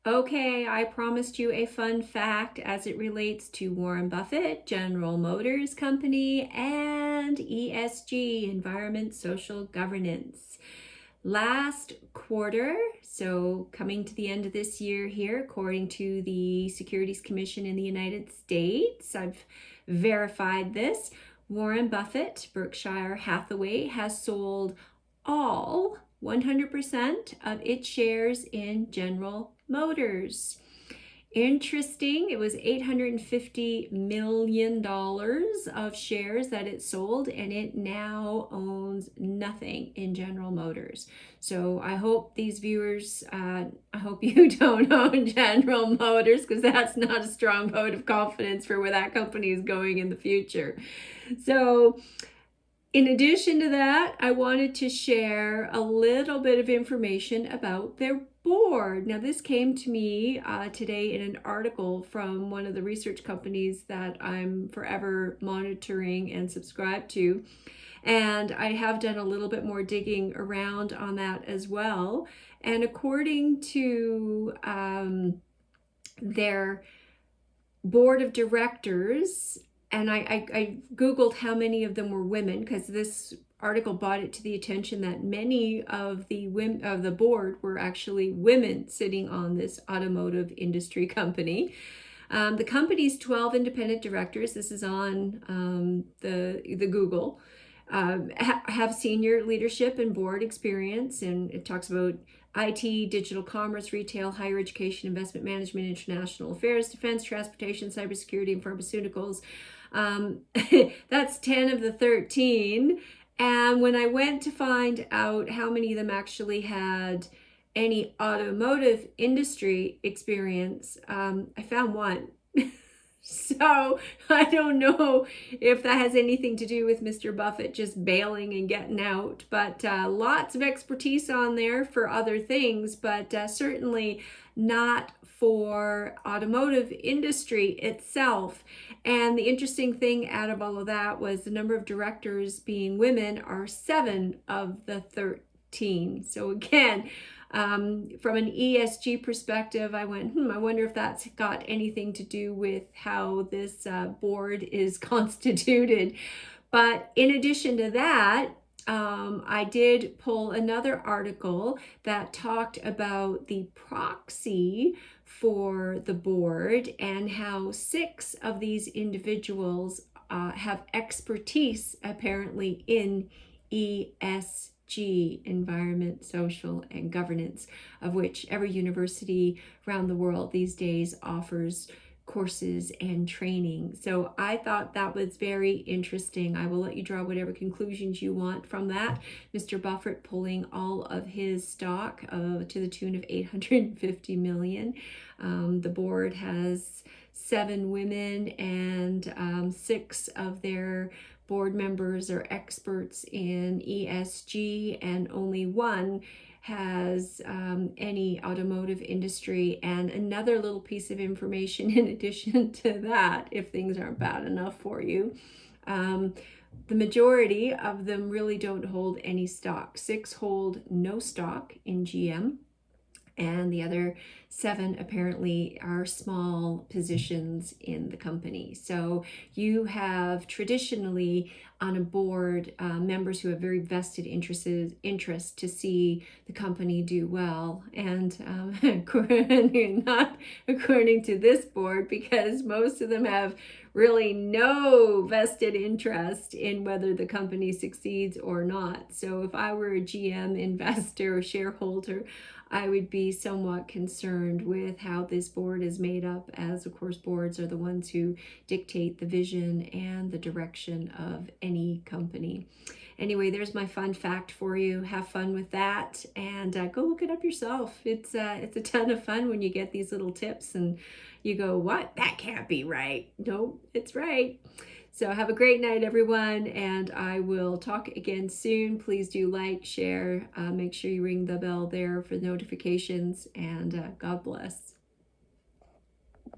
Okay, I promised you a fun fact as it relates to Warren Buffett, General Motors Company, and ESG, Environment, Social Governance. Last quarter, so coming to the end of this year here, according to the Securities Commission in the United States, I've verified this. Warren Buffett, Berkshire Hathaway, has sold all 100% of its shares in General Motors. Interesting, it was $850 million of shares that it sold, and it now owns nothing in General Motors. So I hope these viewers, I hope you don't own General Motors, because that's not a strong vote of confidence for where that company is going in the future. So in addition to that, I wanted to share a little bit of information about their board. Now, this came to me today in an article from one of the research companies that I'm forever monitoring and subscribed to. And I have done a little bit more digging around on that as well. And according to their board of directors, and I Googled how many of them were women, because this article brought it to the attention that many of the women of the board were actually women sitting on this automotive industry company. The company's 12 independent directors, this is on the Google, have senior leadership and board experience, and it talks about IT, digital commerce, retail, higher education, investment management, international affairs, defense, transportation, cybersecurity, and pharmaceuticals. That's 10 of the 13. And when I went to find out how many of them actually had any automotive industry experience, I found one. So I don't know if that has anything to do with Mr. Buffett just bailing and getting out, but lots of expertise on there for other things, but certainly not for automotive industry itself. And the interesting thing out of all of that was the number of directors being women are 7 of the 13. So again, from an ESG perspective, I went, I wonder if that's got anything to do with how this board is constituted. But in addition to that, I did pull another article that talked about the proxy for the board and how 6 of these individuals have expertise apparently in ESG, environment, social, and governance, of which every university around the world these days offers courses and training. So I thought that was very interesting. I will let you draw whatever conclusions you want from that. Mr. Buffett pulling all of his stock to the tune of $850 million. The board has 7 women, and 6 of their board members are experts in ESG, and only 1 has any automotive industry. And another little piece of information in addition to that, if things aren't bad enough for you, the majority of them really don't hold any stock. 6 hold no stock in GM, and the other 7 apparently are small positions in the company. So you have traditionally on a board members who have very vested interest to see the company do well, and not according to this board, because most of them have really no vested interest in whether the company succeeds or not. So if I were a GM investor or shareholder, I would be somewhat concerned with how this board is made up, as of course boards are the ones who dictate the vision and the direction of any company. Anyway, there's my fun fact for you. Have fun with that, and go look it up yourself. It's a ton of fun when you get these little tips and you go, what? That can't be right. No, it's right. So have a great night, everyone, and I will talk again soon. Please do like, share, make sure you ring the bell there for notifications, and God bless.